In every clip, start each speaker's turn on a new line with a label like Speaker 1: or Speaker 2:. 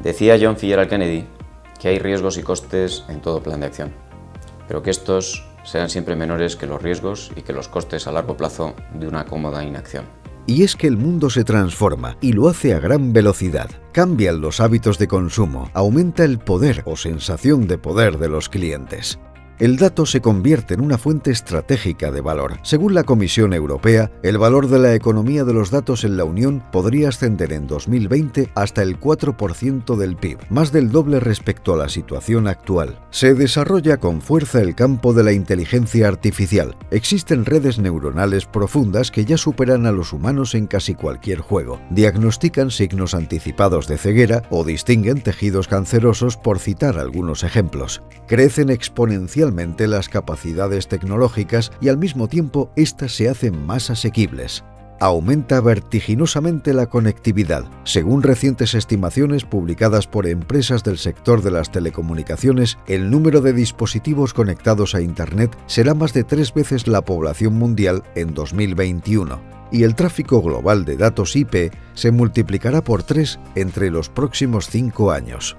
Speaker 1: Decía John F. Kennedy que hay riesgos y costes en todo plan de acción, pero que estos serán siempre menores que los riesgos y que los costes a largo plazo de una cómoda inacción.
Speaker 2: Y es que el mundo se transforma y lo hace a gran velocidad. Cambian los hábitos de consumo, aumenta el poder o sensación de poder de los clientes. El dato se convierte en una fuente estratégica de valor. Según la Comisión Europea, el valor de la economía de los datos en la Unión podría ascender en 2020 hasta el 4% del PIB, más del doble respecto a la situación actual. Se desarrolla con fuerza el campo de la inteligencia artificial. Existen redes neuronales profundas que ya superan a los humanos en casi cualquier juego. Diagnostican signos anticipados de ceguera o distinguen tejidos cancerosos, por citar algunos ejemplos. Crecen exponencialmente las capacidades tecnológicas y al mismo tiempo éstas se hacen más asequibles. Aumenta vertiginosamente la conectividad. Según recientes estimaciones publicadas por empresas del sector de las telecomunicaciones, el número de dispositivos conectados a Internet será más de 3 veces la población mundial en 2021. Y el tráfico global de datos IP se multiplicará por 3 entre los próximos 5 años.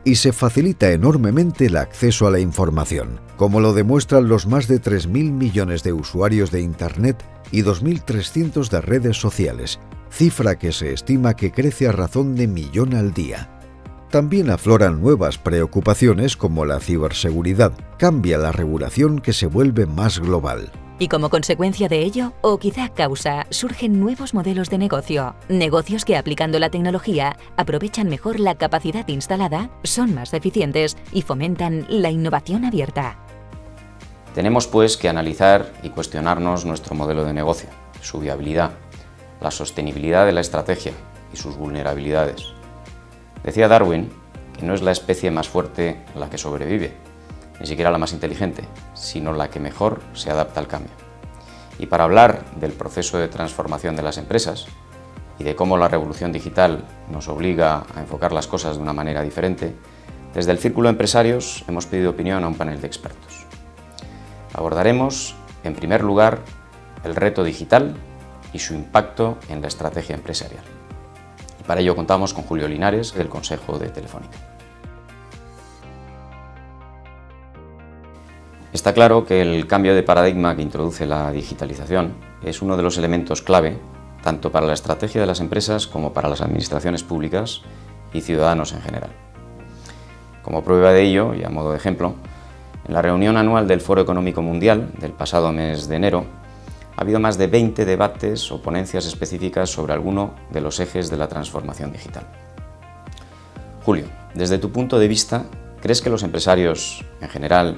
Speaker 2: Y se facilita enormemente el acceso a la información, como lo demuestran los más de 3.000 millones de usuarios de Internet y 2.300 de redes sociales, cifra que se estima que crece a razón de 1.000.000 al día. También afloran nuevas preocupaciones como la ciberseguridad. Cambia la regulación que se vuelve más global.
Speaker 3: Y como consecuencia de ello, o quizá causa, surgen nuevos modelos de negocio. Negocios que, aplicando la tecnología, aprovechan mejor la capacidad instalada, son más eficientes y fomentan la innovación abierta.
Speaker 1: Tenemos, pues, que analizar y cuestionarnos nuestro modelo de negocio, su viabilidad, la sostenibilidad de la estrategia y sus vulnerabilidades. Decía Darwin que no es la especie más fuerte la que sobrevive, ni siquiera la más inteligente, sino la que mejor se adapta al cambio. Y para hablar del proceso de transformación de las empresas y de cómo la revolución digital nos obliga a enfocar las cosas de una manera diferente, desde el Círculo de Empresarios hemos pedido opinión a un panel de expertos. Abordaremos, en primer lugar, el reto digital y su impacto en la estrategia empresarial. Y para ello contamos con Julio Linares, del Consejo de Telefónica. Está claro que el cambio de paradigma que introduce la digitalización es uno de los elementos clave tanto para la estrategia de las empresas como para las administraciones públicas y ciudadanos en general. Como prueba de ello, y a modo de ejemplo, en la reunión anual del Foro Económico Mundial del pasado mes de enero ha habido más de 20 debates o ponencias específicas sobre alguno de los ejes de la transformación digital. Julio, desde tu punto de vista, ¿crees que los empresarios en general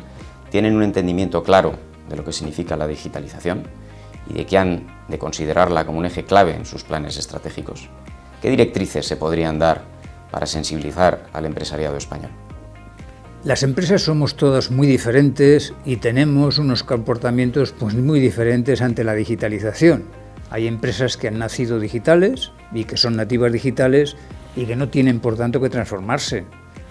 Speaker 1: tienen un entendimiento claro de lo que significa la digitalización y de que han de considerarla como un eje clave en sus planes estratégicos? ¿Qué directrices se podrían dar para sensibilizar al empresariado español?
Speaker 4: Las empresas somos todas muy diferentes y tenemos unos comportamientos muy diferentes ante la digitalización. Hay empresas que han nacido digitales y que son nativas digitales y que no tienen por tanto que transformarse.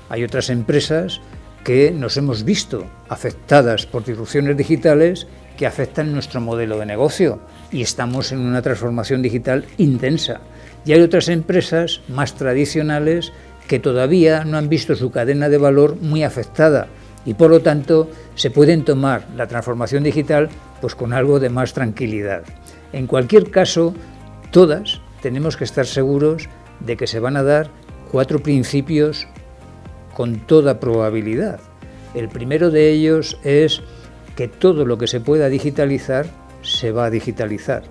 Speaker 4: Hay otras empresas que nos hemos visto afectadas por disrupciones digitales que afectan nuestro modelo de negocio y estamos en una transformación digital intensa. Y hay otras empresas más tradicionales que todavía no han visto su cadena de valor muy afectada y por lo tanto se pueden tomar la transformación digital con algo de más tranquilidad. En cualquier caso, todas tenemos que estar seguros de que se van a dar 4 principios con toda probabilidad. El primero de ellos es que todo lo que se pueda digitalizar se va a digitalizar.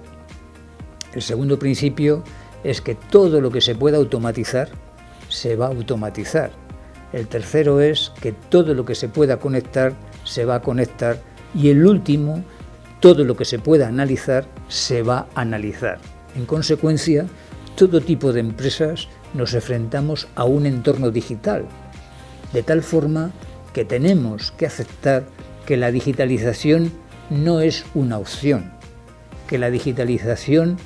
Speaker 4: El segundo principio es que todo lo que se pueda automatizar se va a automatizar. El tercero es que todo lo que se pueda conectar se va a conectar. Y el último, todo lo que se pueda analizar se va a analizar. En consecuencia, todo tipo de empresas nos enfrentamos a un entorno digital, de tal forma que tenemos que aceptar que la digitalización no es una opción, que la digitalización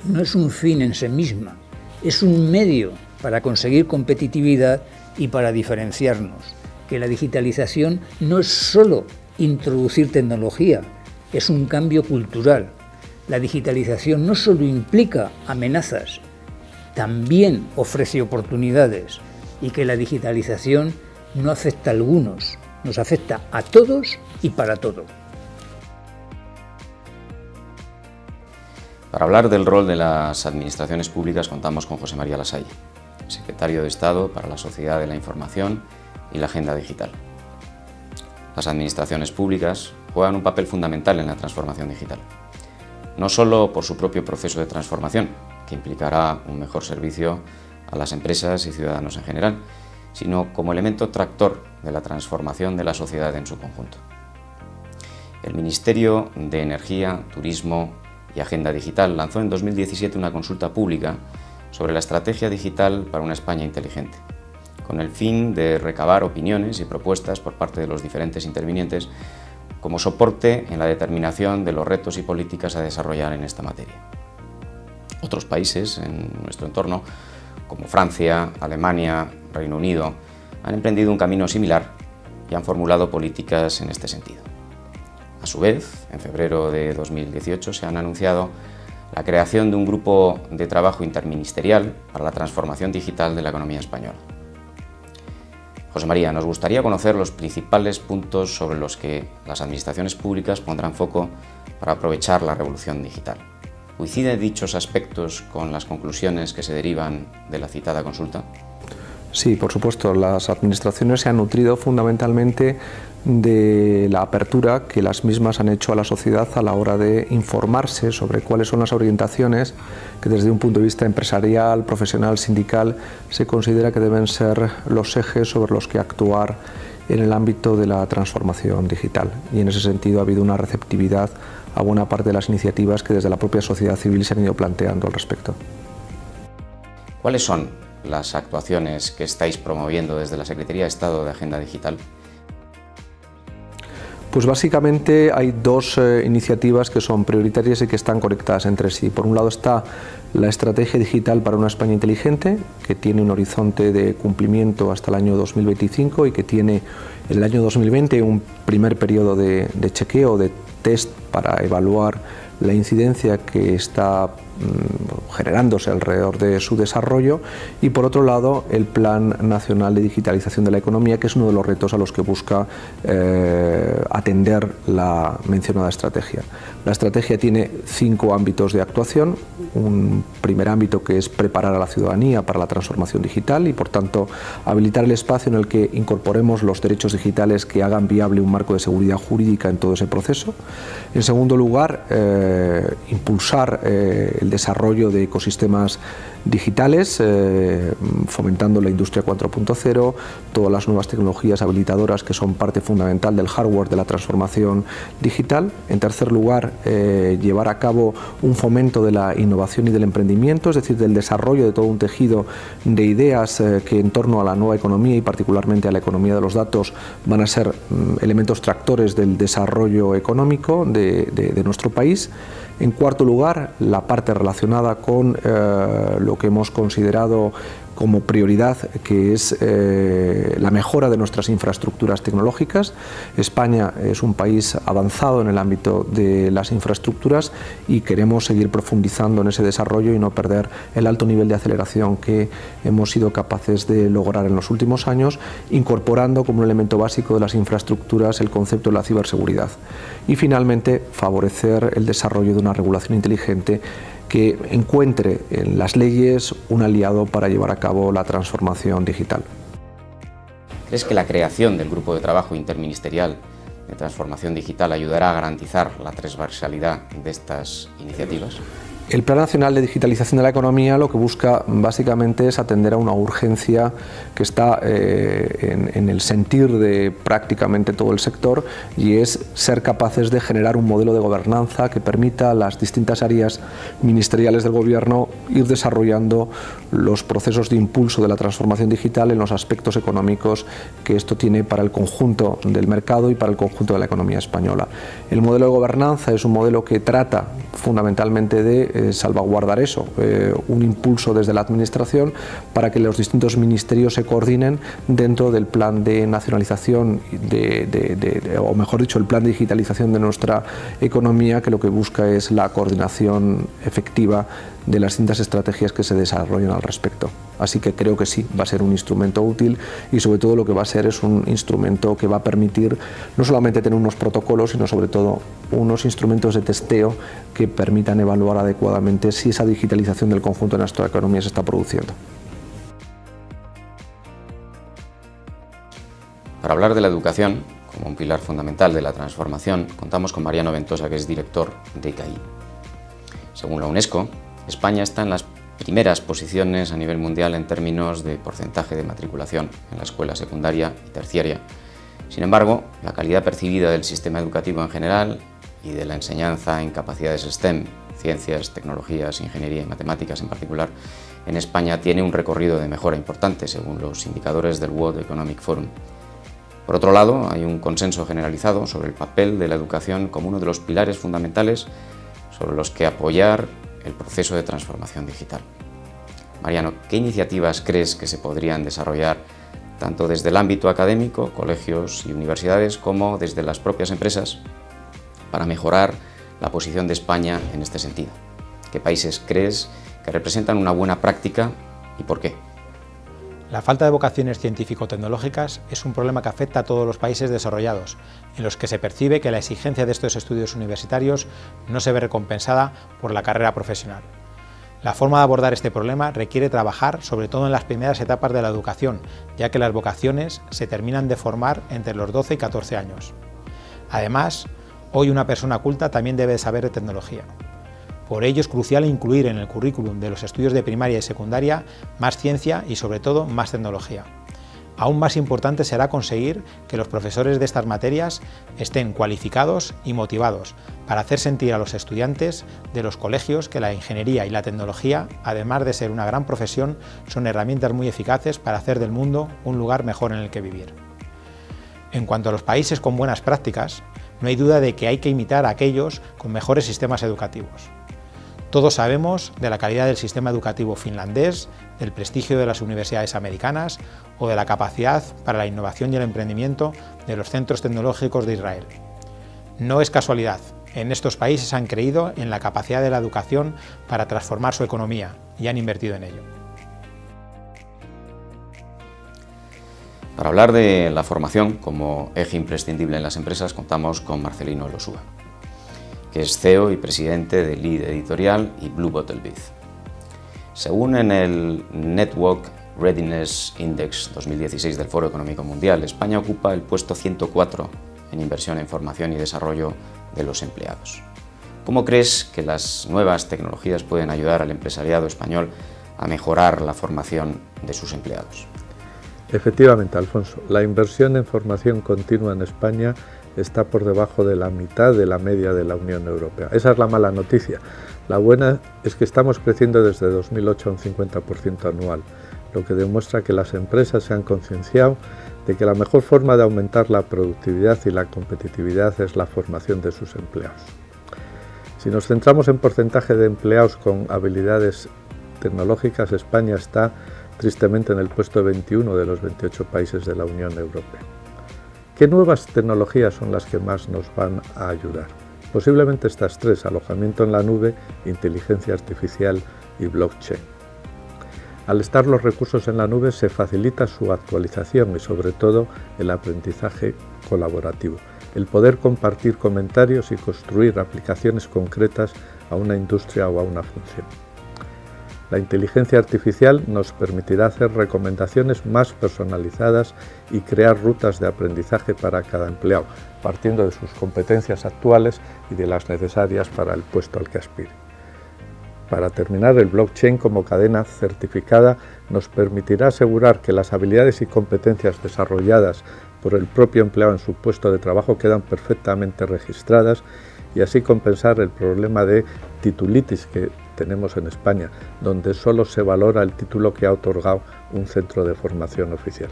Speaker 4: no es un fin en sí misma, es un medio para conseguir competitividad y para diferenciarnos, que la digitalización no es solo introducir tecnología, es un cambio cultural. La digitalización no solo implica amenazas, también ofrece oportunidades. y que la digitalización no afecta a algunos, nos afecta a todos y para todo.
Speaker 1: Para hablar del rol de las administraciones públicas contamos con José María Lasalle, secretario de Estado para la Sociedad de la Información y la Agenda Digital. Las administraciones públicas juegan un papel fundamental en la transformación digital, no solo por su propio proceso de transformación, que implicará un mejor servicio a las empresas y ciudadanos en general, sino como elemento tractor de la transformación de la sociedad en su conjunto. El Ministerio de Energía, Turismo y Agenda Digital lanzó en 2017 una consulta pública sobre la estrategia digital para una España inteligente, con el fin de recabar opiniones y propuestas por parte de los diferentes intervinientes como soporte en la determinación de los retos y políticas a desarrollar en esta materia. Otros países en nuestro entorno, como Francia, Alemania, Reino Unido, han emprendido un camino similar y han formulado políticas en este sentido. A su vez, en febrero de 2018 se han anunciado la creación de un grupo de trabajo interministerial para la transformación digital de la economía española. José María, nos gustaría conocer los principales puntos sobre los que las administraciones públicas pondrán foco para aprovechar la revolución digital. ¿Coinciden dichos aspectos con las conclusiones que se derivan de la citada consulta?
Speaker 5: Sí, por supuesto. Las administraciones se han nutrido fundamentalmente de la apertura que las mismas han hecho a la sociedad a la hora de informarse sobre cuáles son las orientaciones que desde un punto de vista empresarial, profesional, sindical, se considera que deben ser los ejes sobre los que actuar en el ámbito de la transformación digital. Y en ese sentido ha habido una receptividad a buena parte de las iniciativas que desde la propia sociedad civil se han ido planteando al respecto.
Speaker 1: ¿Cuáles son las actuaciones que estáis promoviendo desde la Secretaría de Estado de Agenda Digital?
Speaker 5: Pues básicamente hay dos iniciativas que son prioritarias y que están conectadas entre sí. Por un lado está la Estrategia Digital para una España Inteligente, que tiene un horizonte de cumplimiento hasta el año 2025 y que tiene en el año 2020 un primer periodo de chequeo, de test para evaluar la incidencia que está generándose alrededor de su desarrollo, y por otro lado el Plan Nacional de Digitalización de la Economía, que es uno de los retos a los que busca atender la mencionada estrategia. La estrategia tiene 5 ámbitos de actuación. Un primer ámbito que es preparar a la ciudadanía para la transformación digital y por tanto habilitar el espacio en el que incorporemos los derechos digitales que hagan viable un marco de seguridad jurídica en todo ese proceso. En segundo lugar, impulsar el desarrollo de ecosistemas digitales, fomentando la industria 4.0, todas las nuevas tecnologías habilitadoras que son parte fundamental del hardware de la transformación digital. En tercer lugar, llevar a cabo un fomento de la innovación y del emprendimiento, es decir, del desarrollo de todo un tejido de ideas que en torno a la nueva economía y particularmente a la economía de los datos van a ser elementos tractores del desarrollo económico de nuestro país. En cuarto lugar, la parte relacionada con lo que hemos considerado como prioridad, que es la mejora de nuestras infraestructuras tecnológicas. España es un país avanzado en el ámbito de las infraestructuras y queremos seguir profundizando en ese desarrollo y no perder el alto nivel de aceleración que hemos sido capaces de lograr en los últimos años, incorporando como un elemento básico de las infraestructuras el concepto de la ciberseguridad. Y finalmente, favorecer el desarrollo de una regulación inteligente que encuentre en las leyes un aliado para llevar a cabo la transformación digital.
Speaker 1: ¿Crees que la creación del grupo de trabajo interministerial de transformación digital ayudará a garantizar la transversalidad de estas iniciativas?
Speaker 5: El Plan Nacional de Digitalización de la Economía lo que busca básicamente es atender a una urgencia que está en el sentir de prácticamente todo el sector, y es ser capaces de generar un modelo de gobernanza que permita a las distintas áreas ministeriales del Gobierno ir desarrollando los procesos de impulso de la transformación digital en los aspectos económicos que esto tiene para el conjunto del mercado y para el conjunto de la economía española. El modelo de gobernanza es un modelo que trata fundamentalmente de salvaguardar eso, un impulso desde la Administración para que los distintos ministerios se coordinen dentro del plan de nacionalización, o mejor dicho, el plan de digitalización de nuestra economía, que lo que busca es la coordinación efectiva de las distintas estrategias que se desarrollan al respecto. Así que creo que sí, va a ser un instrumento útil y sobre todo lo que va a ser es un instrumento que va a permitir no solamente tener unos protocolos, sino sobre todo unos instrumentos de testeo que permitan evaluar adecuadamente si esa digitalización del conjunto de nuestra economía se está produciendo.
Speaker 1: Para hablar de la educación, como un pilar fundamental de la transformación, contamos con Mariano Ventosa, que es director de ICAI. Según la UNESCO, España está en las primeras posiciones a nivel mundial en términos de porcentaje de matriculación en la escuela secundaria y terciaria. Sin embargo, la calidad percibida del sistema educativo en general y de la enseñanza en capacidades STEM, ciencias, tecnologías, ingeniería y matemáticas en particular, en España tiene un recorrido de mejora importante según los indicadores del World Economic Forum. Por otro lado, hay un consenso generalizado sobre el papel de la educación como uno de los pilares fundamentales sobre los que apoyar el proceso de transformación digital. Mariano, ¿qué iniciativas crees que se podrían desarrollar tanto desde el ámbito académico, colegios y universidades, como desde las propias empresas para mejorar la posición de España en este sentido? ¿Qué países crees que representan una buena práctica y por qué?
Speaker 6: La falta de vocaciones científico-tecnológicas es un problema que afecta a todos los países desarrollados, en los que se percibe que la exigencia de estos estudios universitarios no se ve recompensada por la carrera profesional. La forma de abordar este problema requiere trabajar sobre todo en las primeras etapas de la educación, ya que las vocaciones se terminan de formar entre los 12 y 14 años. Además, hoy una persona culta también debe saber de tecnología. Por ello es crucial incluir en el currículum de los estudios de primaria y secundaria más ciencia y sobre todo más tecnología. Aún más importante será conseguir que los profesores de estas materias estén cualificados y motivados para hacer sentir a los estudiantes de los colegios que la ingeniería y la tecnología, además de ser una gran profesión, son herramientas muy eficaces para hacer del mundo un lugar mejor en el que vivir. En cuanto a los países con buenas prácticas, no hay duda de que hay que imitar a aquellos con mejores sistemas educativos. Todos sabemos de la calidad del sistema educativo finlandés, del prestigio de las universidades americanas o de la capacidad para la innovación y el emprendimiento de los centros tecnológicos de Israel. No es casualidad, en estos países han creído en la capacidad de la educación para transformar su economía y han invertido en ello.
Speaker 1: Para hablar de la formación como eje imprescindible en las empresas, contamos con Marcelino Elosúa, que es CEO y presidente de Lead Editorial y Blue Bottle Biz. Según en el Network Readiness Index 2016 del Foro Económico Mundial, España ocupa el puesto 104 en inversión en formación y desarrollo de los empleados. ¿Cómo crees que las nuevas tecnologías pueden ayudar al empresariado español a mejorar la formación de sus empleados?
Speaker 7: Efectivamente, Alfonso, la inversión en formación continua en España está por debajo de la mitad de la media de la Unión Europea. Esa es la mala noticia. La buena es que estamos creciendo desde 2008 a un 50% anual, lo que demuestra que las empresas se han concienciado de que la mejor forma de aumentar la productividad y la competitividad es la formación de sus empleados. Si nos centramos en porcentaje de empleados con habilidades tecnológicas, España está tristemente en el puesto 21 de los 28 países de la Unión Europea. ¿Qué nuevas tecnologías son las que más nos van a ayudar? Posiblemente estas tres: alojamiento en la nube, inteligencia artificial y blockchain. Al estar los recursos en la nube se facilita su actualización y sobre todo el aprendizaje colaborativo, el poder compartir comentarios y construir aplicaciones concretas a una industria o a una función. La inteligencia artificial nos permitirá hacer recomendaciones más personalizadas y crear rutas de aprendizaje para cada empleado, partiendo de sus competencias actuales y de las necesarias para el puesto al que aspire. Para terminar, el blockchain como cadena certificada nos permitirá asegurar que las habilidades y competencias desarrolladas por el propio empleado en su puesto de trabajo quedan perfectamente registradas y así compensar el problema de titulitis que tenemos en España, donde solo se valora el título que ha otorgado un centro de formación oficial.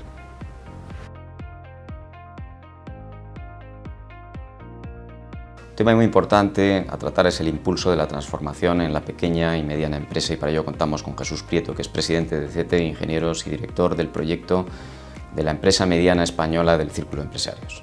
Speaker 1: Un tema muy importante a tratar es el impulso de la transformación en la pequeña y mediana empresa, y para ello contamos con Jesús Prieto, que es presidente de CT Ingenieros y director del proyecto de la empresa mediana española del Círculo de Empresarios.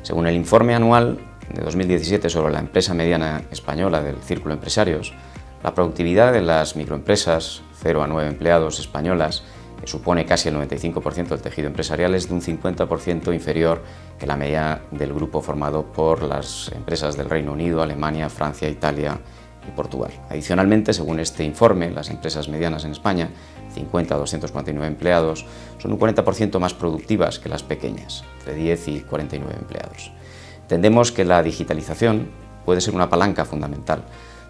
Speaker 1: Según el informe anual de 2017 sobre la empresa mediana española del Círculo de Empresarios, La productividad de las microempresas, 0 a 9 empleados españolas, que supone casi el 95% del tejido empresarial, es de un 50% inferior que la media del grupo formado por las empresas del Reino Unido, Alemania, Francia, Italia y Portugal. Adicionalmente, según este informe, las empresas medianas en España, 50 a 249 empleados, son un 40% más productivas que las pequeñas, entre 10 y 49 empleados. Entendemos que la digitalización puede ser una palanca fundamental,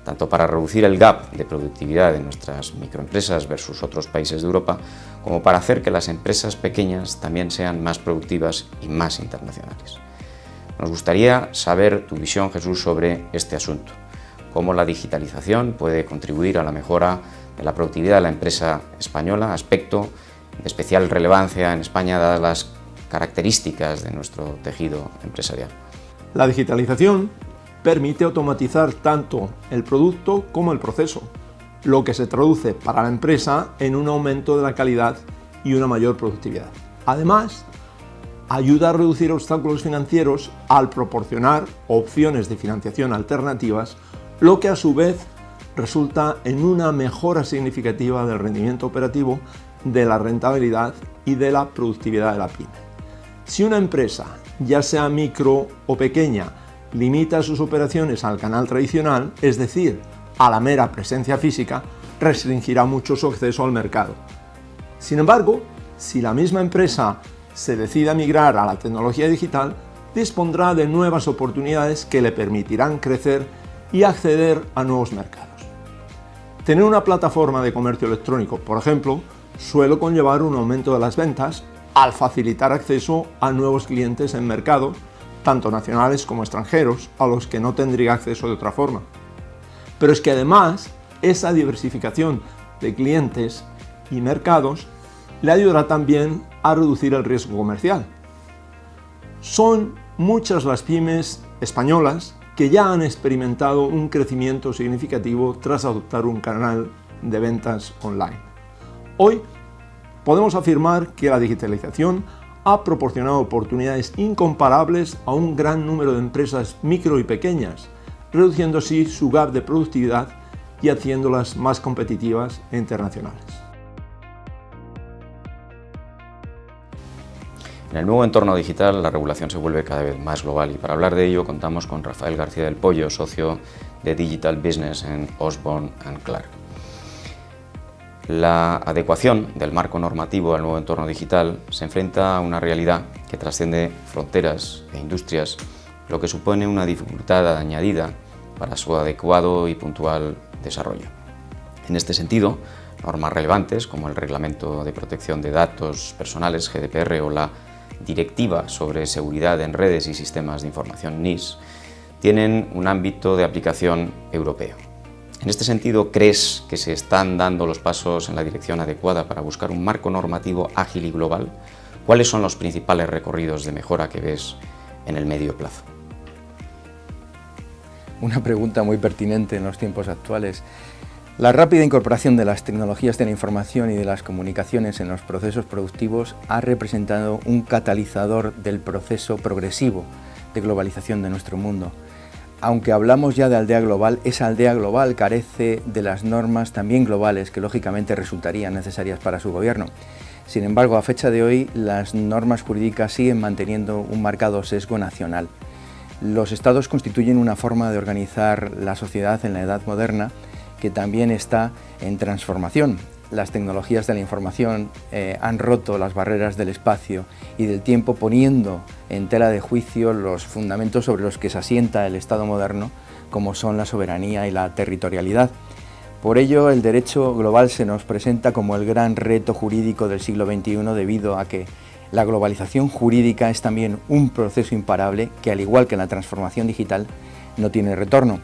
Speaker 1: tanto para reducir el gap de productividad de nuestras microempresas versus otros países de Europa, como para hacer que las empresas pequeñas también sean más productivas y más internacionales. Nos gustaría saber tu visión, Jesús, sobre este asunto, cómo la digitalización puede contribuir a la mejora de la productividad de la empresa española, aspecto de especial relevancia en España dadas las características de nuestro tejido empresarial.
Speaker 8: La digitalización permite automatizar tanto el producto como el proceso, lo que se traduce para la empresa en un aumento de la calidad y una mayor productividad. Además, ayuda a reducir obstáculos financieros al proporcionar opciones de financiación alternativas, lo que a su vez resulta en una mejora significativa del rendimiento operativo, de la rentabilidad y de la productividad de la pyme. Si una empresa, ya sea micro o pequeña, limita sus operaciones al canal tradicional, es decir, a la mera presencia física, restringirá mucho su acceso al mercado. Sin embargo, si la misma empresa se decide a migrar a la tecnología digital, dispondrá de nuevas oportunidades que le permitirán crecer y acceder a nuevos mercados. Tener una plataforma de comercio electrónico, por ejemplo, suele conllevar un aumento de las ventas al facilitar acceso a nuevos clientes en mercados, tanto nacionales como extranjeros, a los que no tendría acceso de otra forma. Pero es que además, esa diversificación de clientes y mercados le ayudará también a reducir el riesgo comercial. Son muchas las pymes españolas que ya han experimentado un crecimiento significativo tras adoptar un canal de ventas online. Hoy podemos afirmar que la digitalización ha proporcionado oportunidades incomparables a un gran número de empresas micro y pequeñas, reduciendo así su gap de productividad y haciéndolas más competitivas e internacionales.
Speaker 1: En el nuevo entorno digital, la regulación se vuelve cada vez más global y para hablar de ello contamos con Rafael García del Pollo, socio de Digital Business en Osborne & Clark. La adecuación del marco normativo al nuevo entorno digital se enfrenta a una realidad que trasciende fronteras e industrias, lo que supone una dificultad añadida para su adecuado y puntual desarrollo. En este sentido, normas relevantes como el Reglamento de Protección de Datos Personales, GDPR, o la Directiva sobre Seguridad en Redes y Sistemas de Información, NIS, tienen un ámbito de aplicación europeo. En este sentido, ¿crees que se están dando los pasos en la dirección adecuada para buscar un marco normativo ágil y global? ¿Cuáles son los principales recorridos de mejora que ves en el medio plazo?
Speaker 9: Una pregunta muy pertinente en los tiempos actuales. La rápida incorporación de las tecnologías de la información y de las comunicaciones en los procesos productivos ha representado un catalizador del proceso progresivo de globalización de nuestro mundo. Aunque hablamos ya de aldea global, esa aldea global carece de las normas también globales que lógicamente resultarían necesarias para su gobierno. Sin embargo, a fecha de hoy, las normas jurídicas siguen manteniendo un marcado sesgo nacional. Los estados constituyen una forma de organizar la sociedad en la edad moderna que también está en transformación. Las tecnologías de la información han roto las barreras del espacio y del tiempo, poniendo en tela de juicio los fundamentos sobre los que se asienta el Estado moderno, como son la soberanía y la territorialidad. Por ello, el derecho global se nos presenta como el gran reto jurídico del siglo XXI, debido a que la globalización jurídica es también un proceso imparable que, al igual que la transformación digital, no tiene retorno.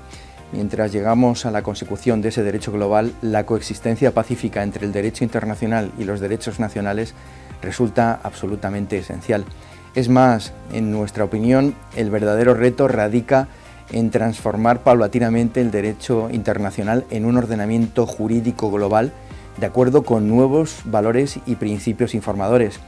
Speaker 9: Mientras llegamos a la consecución de ese derecho global, la coexistencia pacífica entre el derecho internacional y los derechos nacionales resulta absolutamente esencial. Es más, en nuestra opinión, el verdadero reto radica en transformar paulatinamente el derecho internacional en un ordenamiento jurídico global de acuerdo con nuevos valores y principios informadores.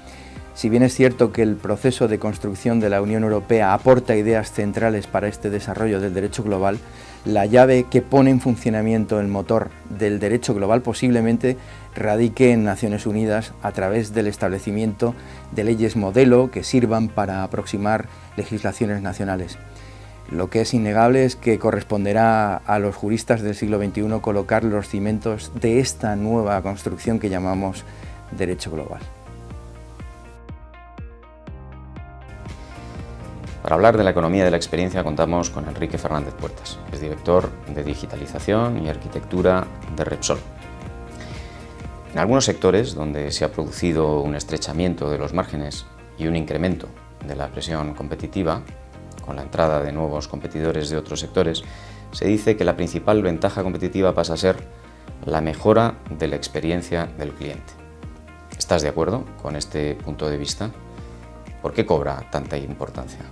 Speaker 9: Si bien es cierto que el proceso de construcción de la Unión Europea aporta ideas centrales para este desarrollo del derecho global, la llave que pone en funcionamiento el motor del derecho global posiblemente radique en Naciones Unidas a través del establecimiento de leyes modelo que sirvan para aproximar legislaciones nacionales. Lo que es innegable es que corresponderá a los juristas del siglo XXI colocar los cimientos de esta nueva construcción que llamamos derecho global.
Speaker 1: Para hablar de la economía de la experiencia contamos con Enrique Fernández Puertas, es director de Digitalización y Arquitectura de Repsol. En algunos sectores donde se ha producido un estrechamiento de los márgenes y un incremento de la presión competitiva, con la entrada de nuevos competidores de otros sectores, se dice que la principal ventaja competitiva pasa a ser la mejora de la experiencia del cliente. ¿Estás de acuerdo con este punto de vista? ¿Por qué cobra tanta importancia?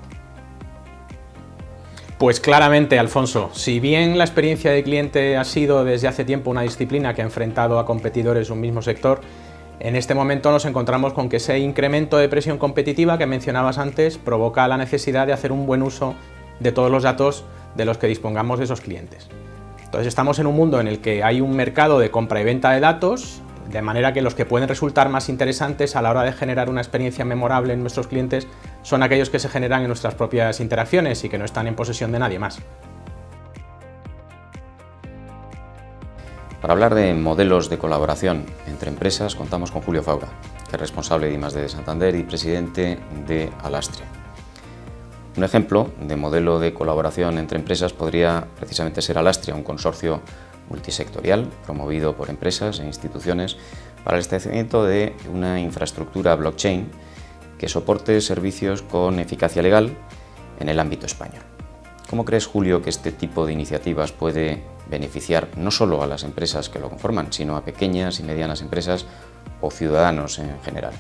Speaker 6: Pues claramente, Alfonso, si bien la experiencia de cliente ha sido desde hace tiempo una disciplina que ha enfrentado a competidores de un mismo sector, en este momento nos encontramos con que ese incremento de presión competitiva que mencionabas antes provoca la necesidad de hacer un buen uso de todos los datos de los que dispongamos de esos clientes. Entonces estamos en un mundo en el que hay un mercado de compra y venta de datos, de manera que los que pueden resultar más interesantes a la hora de generar una experiencia memorable en nuestros clientes son aquellos que se generan en nuestras propias interacciones y que no están en posesión de nadie más.
Speaker 1: Para hablar de modelos de colaboración entre empresas contamos con Julio Faura, que es responsable de I+D de Santander y presidente de Alastria. Un ejemplo de modelo de colaboración entre empresas podría precisamente ser Alastria, un consorcio multisectorial promovido por empresas e instituciones para el establecimiento de una infraestructura blockchain que soporte servicios con eficacia legal en el ámbito español. ¿Cómo crees, Julio, que este tipo de iniciativas puede beneficiar no solo a las empresas que lo conforman, sino a pequeñas y medianas empresas o ciudadanos en general?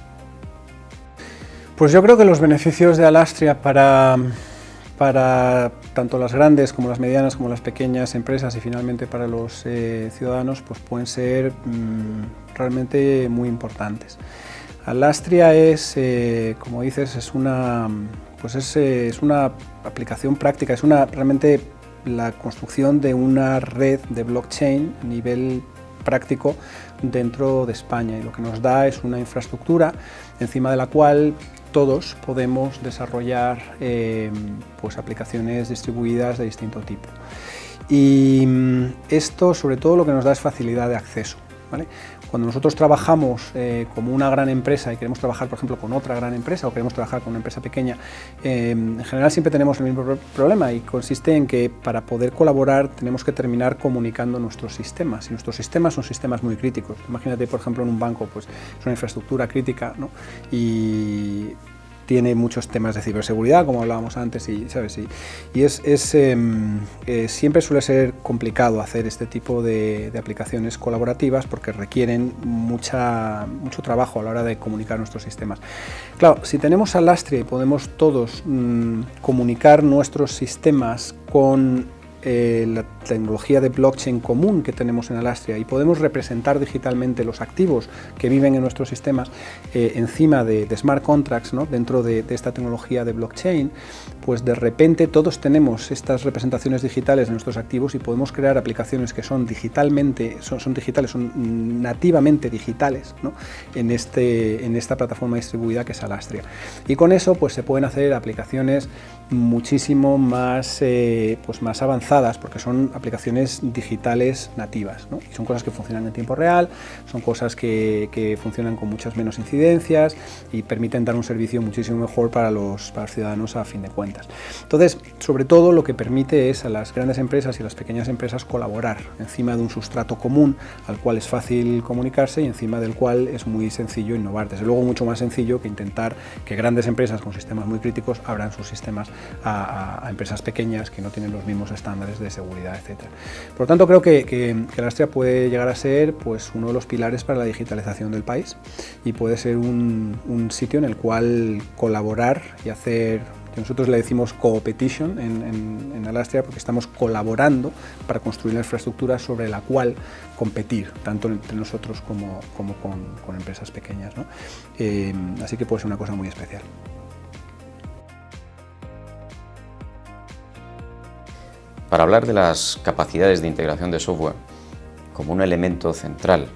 Speaker 10: Pues yo creo que los beneficios de Alastria para tanto las grandes como las medianas como las pequeñas empresas y finalmente para los ciudadanos pues pueden ser realmente muy importantes. Alastria es, como dices, es una aplicación práctica, es realmente la construcción de una red de blockchain a nivel práctico dentro de España, y lo que nos da es una infraestructura encima de la cual todos podemos desarrollar pues aplicaciones distribuidas de distinto tipo. Y esto sobre todo lo que nos da es facilidad de acceso, ¿vale? Cuando nosotros trabajamos como una gran empresa y queremos trabajar, por ejemplo, con otra gran empresa o queremos trabajar con una empresa pequeña, en general siempre tenemos el mismo problema, y consiste en que para poder colaborar tenemos que terminar comunicando nuestros sistemas, y nuestros sistemas son sistemas muy críticos. Imagínate, por ejemplo, en un banco, pues es una infraestructura crítica, ¿no? Y tiene muchos temas de ciberseguridad, como hablábamos antes, y ¿sabes? Siempre suele ser complicado hacer este tipo de aplicaciones colaborativas porque requieren mucho trabajo a la hora de comunicar nuestros sistemas. Claro, si tenemos Alastria y podemos todos comunicar nuestros sistemas con la tecnología de blockchain común que tenemos en Alastria y podemos representar digitalmente los activos que viven en nuestros sistemas encima de smart contracts, ¿no? Dentro de esta tecnología de blockchain, pues de repente todos tenemos estas representaciones digitales de nuestros activos y podemos crear aplicaciones que son nativamente digitales, ¿no? en esta plataforma distribuida que es Alastria. Y con eso pues se pueden hacer aplicaciones muchísimo más avanzadas, porque son aplicaciones digitales nativas, ¿no? Y son cosas que funcionan en tiempo real, son cosas que funcionan con muchas menos incidencias y permiten dar un servicio muchísimo mejor para los ciudadanos a fin de cuentas. Entonces, sobre todo lo que permite es a las grandes empresas y a las pequeñas empresas colaborar encima de un sustrato común al cual es fácil comunicarse y encima del cual es muy sencillo innovar. Desde luego mucho más sencillo que intentar que grandes empresas con sistemas muy críticos abran sus sistemas a empresas pequeñas que no tienen los mismos estándares de seguridad, etc. Por lo tanto, creo que Alastria puede llegar a ser pues uno de los pilares para la digitalización del país y puede ser un sitio en el cual colaborar y hacer que nosotros le decimos co-petition en Alastria, porque estamos colaborando para construir la infraestructura sobre la cual competir, tanto entre nosotros como con empresas pequeñas, ¿no? Así que puede ser una cosa muy especial.
Speaker 1: Para hablar de las capacidades de integración de software como un elemento central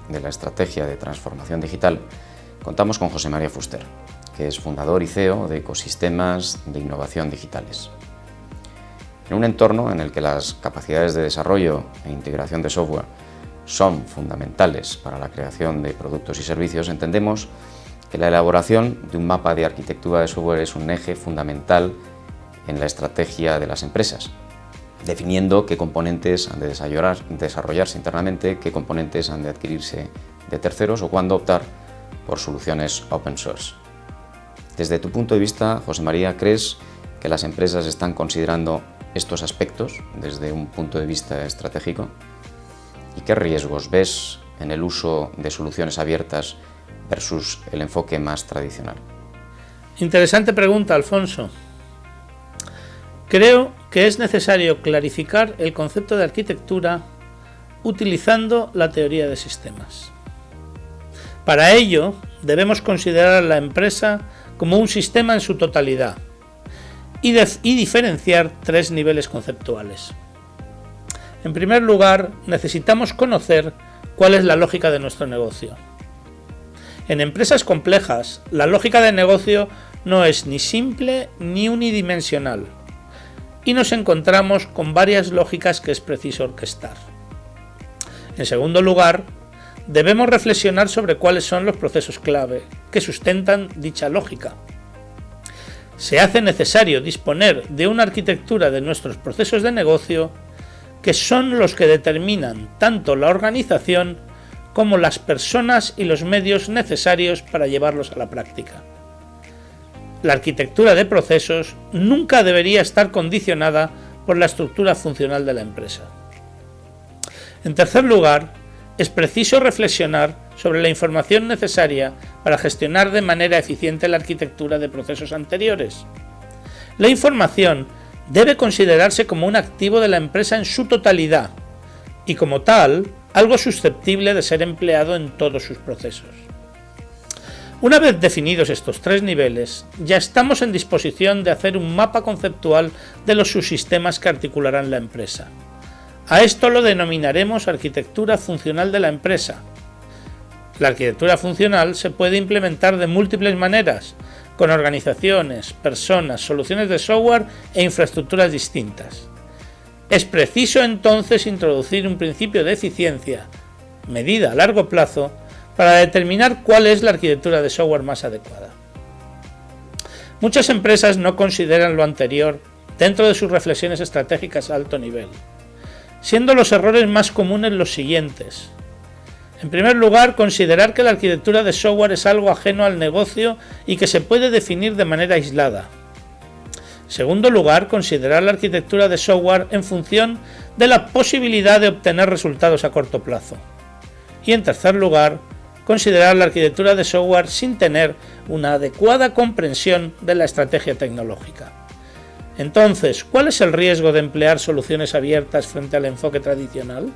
Speaker 1: de la estrategia de transformación digital, contamos con José María Fuster, que es fundador y CEO de Ecosistemas de Innovación Digitales. En un entorno en el que las capacidades de desarrollo e integración de software son fundamentales para la creación de productos y servicios, entendemos que la elaboración de un mapa de arquitectura de software es un eje fundamental en la estrategia de las empresas, definiendo qué componentes han de desarrollarse internamente, qué componentes han de adquirirse de terceros o cuándo optar por soluciones open source. Desde tu punto de vista, José María, ¿crees que las empresas están considerando estos aspectos desde un punto de vista estratégico? ¿Y qué riesgos ves en el uso de soluciones abiertas versus el enfoque más tradicional?
Speaker 11: Interesante pregunta, Alfonso. Creo que es necesario clarificar el concepto de arquitectura utilizando la teoría de sistemas. Para ello, debemos considerar a la empresa como un sistema en su totalidad y diferenciar tres niveles conceptuales. En primer lugar, necesitamos conocer cuál es la lógica de nuestro negocio. En empresas complejas, la lógica de negocio no es ni simple ni unidimensional, y nos encontramos con varias lógicas que es preciso orquestar. En segundo lugar, debemos reflexionar sobre cuáles son los procesos clave que sustentan dicha lógica. Se hace necesario disponer de una arquitectura de nuestros procesos de negocio que son los que determinan tanto la organización como las personas y los medios necesarios para llevarlos a la práctica. La arquitectura de procesos nunca debería estar condicionada por la estructura funcional de la empresa. En tercer lugar, es preciso reflexionar sobre la información necesaria para gestionar de manera eficiente la arquitectura de procesos anteriores. La información debe considerarse como un activo de la empresa en su totalidad y como tal, algo susceptible de ser empleado en todos sus procesos. Una vez definidos estos tres niveles, ya estamos en disposición de hacer un mapa conceptual de los subsistemas que articularán la empresa. A esto lo denominaremos arquitectura funcional de la empresa. La arquitectura funcional se puede implementar de múltiples maneras, con organizaciones, personas, soluciones de software e infraestructuras distintas. Es preciso entonces introducir un principio de eficiencia, medida a largo plazo, para determinar cuál es la arquitectura de software más adecuada. Muchas empresas no consideran lo anterior dentro de sus reflexiones estratégicas a alto nivel, siendo los errores más comunes los siguientes. En primer lugar, considerar que la arquitectura de software es algo ajeno al negocio y que se puede definir de manera aislada. En segundo lugar, considerar la arquitectura de software en función de la posibilidad de obtener resultados a corto plazo. Y en tercer lugar, considerar la arquitectura de software sin tener una adecuada comprensión de la estrategia tecnológica. Entonces, ¿cuál es el riesgo de emplear soluciones abiertas frente al enfoque tradicional?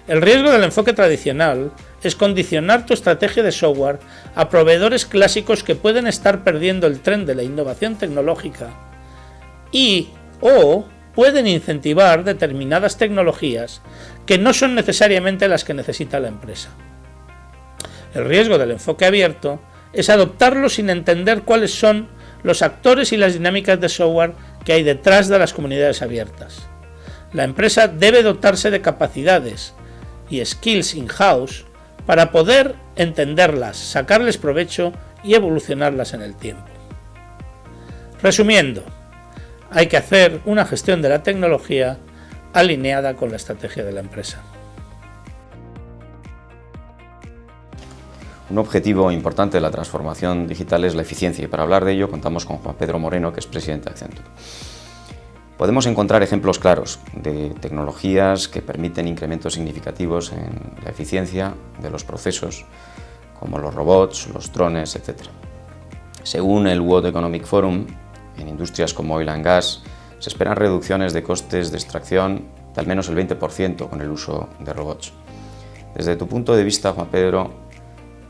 Speaker 11: El riesgo del enfoque tradicional es condicionar tu estrategia de software a proveedores clásicos que pueden estar perdiendo el tren de la innovación tecnológica o pueden incentivar determinadas tecnologías que no son necesariamente las que necesita la empresa. El riesgo del enfoque abierto es adoptarlo sin entender cuáles son los actores y las dinámicas de software que hay detrás de las comunidades abiertas. La empresa debe dotarse de capacidades y skills in-house para poder entenderlas, sacarles provecho y evolucionarlas en el tiempo. Resumiendo, hay que hacer una gestión de la tecnología alineada con la estrategia de la empresa.
Speaker 1: Un objetivo importante de la transformación digital es la eficiencia y para hablar de ello contamos con Juan Pedro Moreno, que es presidente de Accenture. Podemos encontrar ejemplos claros de tecnologías que permiten incrementos significativos en la eficiencia de los procesos, como los robots, los drones, etc. Según el World Economic Forum, en industrias como oil and gas se esperan reducciones de costes de extracción de al menos el 20% con el uso de robots. Desde tu punto de vista, Juan Pedro,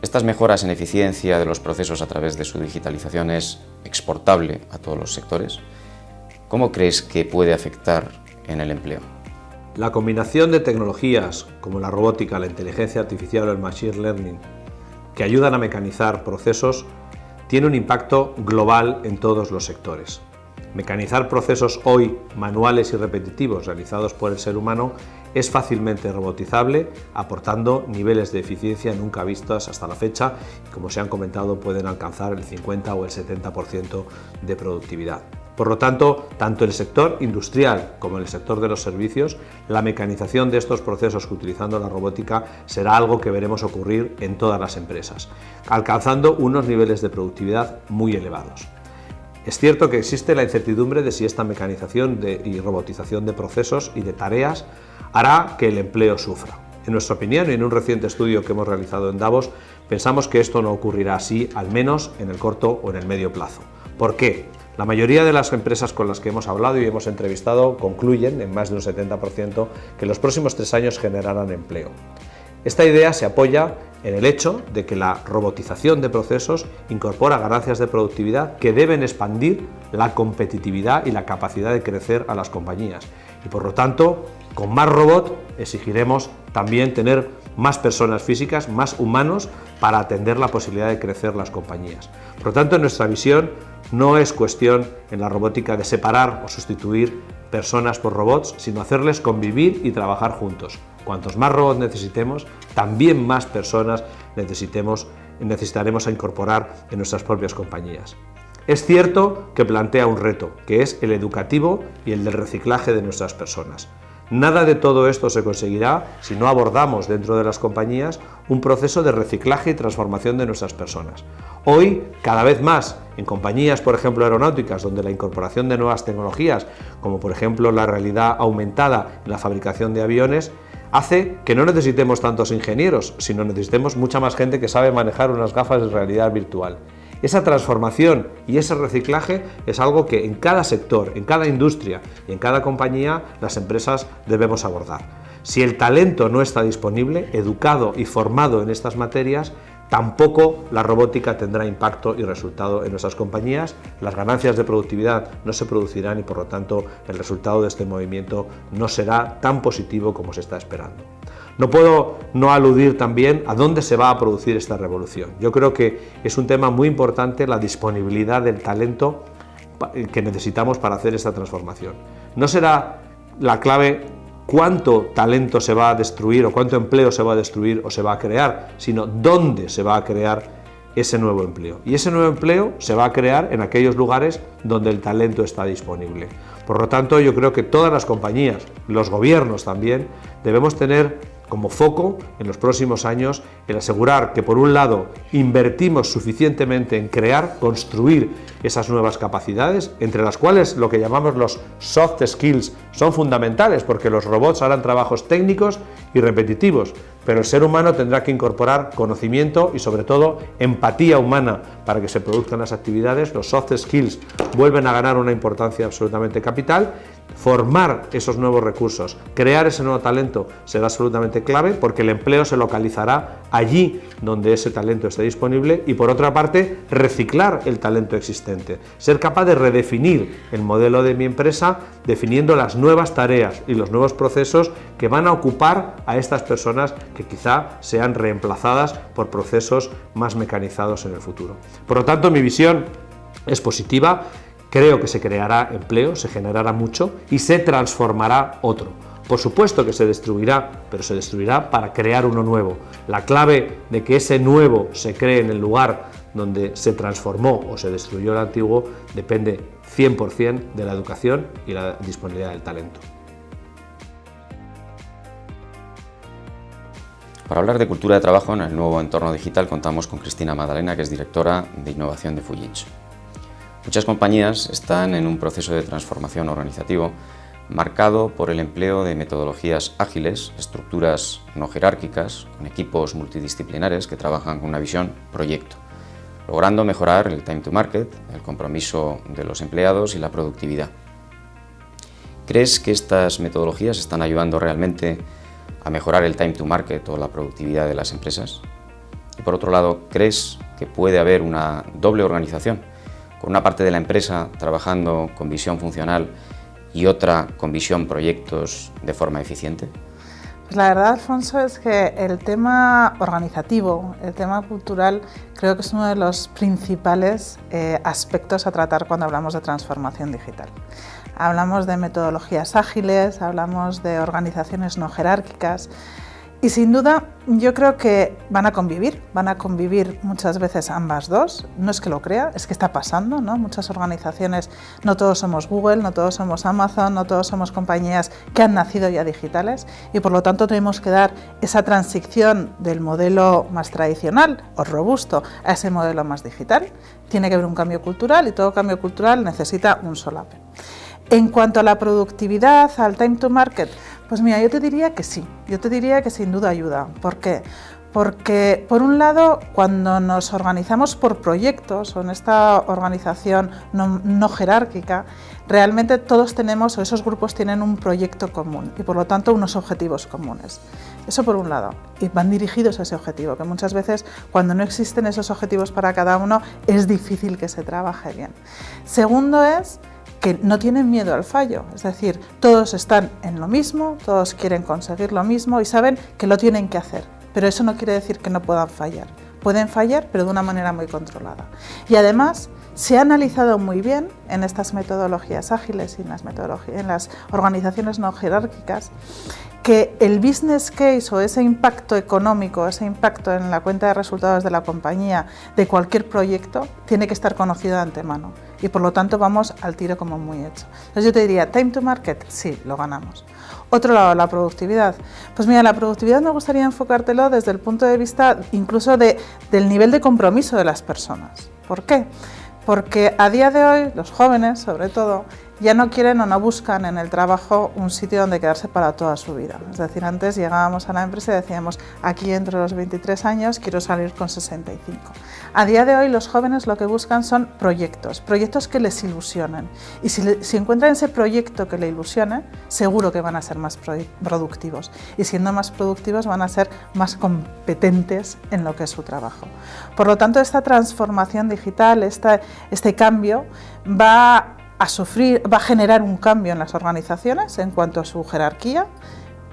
Speaker 1: ¿estas mejoras en eficiencia de los procesos a través de su digitalización es exportable a todos los sectores? ¿Cómo crees que puede afectar en el empleo?
Speaker 8: La combinación de tecnologías como la robótica, la inteligencia artificial o el machine learning que ayudan a mecanizar procesos tiene un impacto global en todos los sectores. Mecanizar procesos hoy manuales y repetitivos realizados por el ser humano es fácilmente robotizable, aportando niveles de eficiencia nunca vistos hasta la fecha y, como se han comentado, pueden alcanzar el 50 o el 70% de productividad. Por lo tanto, tanto en el sector industrial como en el sector de los servicios, la mecanización de estos procesos utilizando la robótica será algo que veremos ocurrir en todas las empresas, alcanzando unos niveles de productividad muy elevados. Es cierto que existe la incertidumbre de si esta mecanización y robotización de procesos y de tareas hará que el empleo sufra. En nuestra opinión, y en un reciente estudio que hemos realizado en Davos, pensamos que esto no ocurrirá así, al menos en el corto o en el medio plazo. ¿Por qué? La mayoría de las empresas con las que hemos hablado y hemos entrevistado concluyen, en más de un 70%, que en los próximos 3 años generarán empleo. Esta idea se apoya en el hecho de que la robotización de procesos incorpora ganancias de productividad que deben expandir la competitividad y la capacidad de crecer a las compañías. Y por lo tanto, con más robot exigiremos también tener más personas físicas, más humanos, para atender la posibilidad de crecer las compañías. Por lo tanto, en nuestra visión no es cuestión en la robótica de separar o sustituir personas por robots, sino hacerles convivir y trabajar juntos. Cuantos más robots necesitemos, también más personas necesitaremos a incorporar en nuestras propias compañías. Es cierto que plantea un reto, que es el educativo y el del reciclaje de nuestras personas. Nada de todo esto se conseguirá si no abordamos dentro de las compañías un proceso de reciclaje y transformación de nuestras personas. Hoy, cada vez más, en compañías, por ejemplo, aeronáuticas, donde la incorporación de nuevas tecnologías, como por ejemplo la realidad aumentada en la fabricación de aviones, hace que no necesitemos tantos ingenieros, sino necesitemos mucha más gente que sabe manejar unas gafas de realidad virtual. Esa transformación y ese reciclaje es algo que en cada sector, en cada industria y en cada compañía las empresas debemos abordar. Si el talento no está disponible, educado y formado en estas materias, tampoco la robótica tendrá impacto y resultado en nuestras compañías, las ganancias de productividad no se producirán y por lo tanto el resultado de este movimiento no será tan positivo como se está esperando. No puedo no aludir también a dónde se va a producir esta revolución. Yo creo que es un tema muy importante la disponibilidad del talento que necesitamos para hacer esta transformación. No será la clave cuánto talento se va a destruir o cuánto empleo se va a destruir o se va a crear, sino dónde se va a crear ese nuevo empleo. Y ese nuevo empleo se va a crear en aquellos lugares donde el talento está disponible. Por lo tanto, yo creo que todas las compañías, los gobiernos también, debemos tener como foco en los próximos años el asegurar que, por un lado, invertimos suficientemente en crear, construir esas nuevas capacidades, entre las cuales lo que llamamos los soft skills son fundamentales, porque los robots harán trabajos técnicos y repetitivos, pero el ser humano tendrá que incorporar conocimiento y, sobre todo, empatía humana para que se produzcan las actividades. Los soft skills vuelven a ganar una importancia absolutamente capital. Formar esos nuevos recursos, crear ese nuevo talento será absolutamente clave, porque el empleo se localizará allí donde ese talento esté disponible y, por otra parte, reciclar el talento existente, ser capaz de redefinir el modelo de mi empresa definiendo las nuevas tareas y los nuevos procesos que van a ocupar a estas personas que quizá sean reemplazadas por procesos más mecanizados en el futuro. Por lo tanto, mi visión es positiva. Creo que se creará empleo, se generará mucho y se transformará otro. Por supuesto que se destruirá, pero se destruirá para crear uno nuevo. La clave de que ese nuevo se cree en el lugar donde se transformó o se destruyó el antiguo depende 100% de la educación y la disponibilidad del talento.
Speaker 1: Para hablar de cultura de trabajo en el nuevo entorno digital contamos con Cristina Madalena, que es directora de innovación de Fujitsu. Muchas compañías están en un proceso de transformación organizativo marcado por el empleo de metodologías ágiles, estructuras no jerárquicas, con equipos multidisciplinares que trabajan con una visión proyecto. logrando mejorar el time to market, el compromiso de los empleados y la productividad. ¿Crees que estas metodologías están ayudando realmente a mejorar el time to market o la productividad de las empresas? Y por otro lado, ¿crees que puede haber una doble organización, con una parte de la empresa trabajando con visión funcional y otra con visión proyectos de forma eficiente?
Speaker 12: Pues la verdad, Alfonso, es que el tema organizativo, el tema cultural, creo que es uno de los principales aspectos a tratar cuando hablamos de transformación digital. Hablamos de metodologías ágiles, hablamos de organizaciones no jerárquicas y sin duda yo creo que van a convivir muchas veces ambas dos. No es que lo crea, es que está pasando, ¿no? Muchas organizaciones, no todos somos Google, no todos somos Amazon, no todos somos compañías que han nacido ya digitales y por lo tanto tenemos que dar esa transición del modelo más tradicional o robusto a ese modelo más digital. Tiene que haber un cambio cultural y todo cambio cultural necesita un solape. En cuanto a la productividad, al time to market, pues mira, yo te diría que sí, yo te diría que sin duda ayuda. ¿Por qué? Porque, por un lado, cuando nos organizamos por proyectos o en esta organización no jerárquica, realmente todos tenemos o esos grupos tienen un proyecto común y, por lo tanto, unos objetivos comunes. Eso por un lado, y van dirigidos a ese objetivo, que muchas veces cuando no existen esos objetivos para cada uno es difícil que se trabaje bien. Segundo es que no tienen miedo al fallo, es decir, todos están en lo mismo, todos quieren conseguir lo mismo y saben que lo tienen que hacer, pero eso no quiere decir que no puedan fallar. Pueden fallar, pero de una manera muy controlada. Y además, se ha analizado muy bien en estas metodologías ágiles y en las organizaciones no jerárquicas que el business case o ese impacto económico, ese impacto en la cuenta de resultados de la compañía, de cualquier proyecto, tiene que estar conocido de antemano. Y por lo tanto vamos al tiro como muy hecho. Entonces yo te diría, time to market, sí, lo ganamos. Otro lado, la productividad. Pues mira, la productividad me gustaría enfocártelo desde el punto de vista incluso del nivel de compromiso de las personas. ¿Por qué? Porque a día de hoy los jóvenes, sobre todo, ya no quieren o no buscan en el trabajo un sitio donde quedarse para toda su vida. Es decir, antes llegábamos a la empresa y decíamos, aquí entre los 23 años quiero salir con 65. A día de hoy los jóvenes lo que buscan son proyectos que les ilusionen. Y si encuentran ese proyecto que les ilusione, seguro que van a ser más productivos. Y siendo más productivos van a ser más competentes en lo que es su trabajo. Por lo tanto, esta transformación digital, este cambio va a generar un cambio en las organizaciones en cuanto a su jerarquía.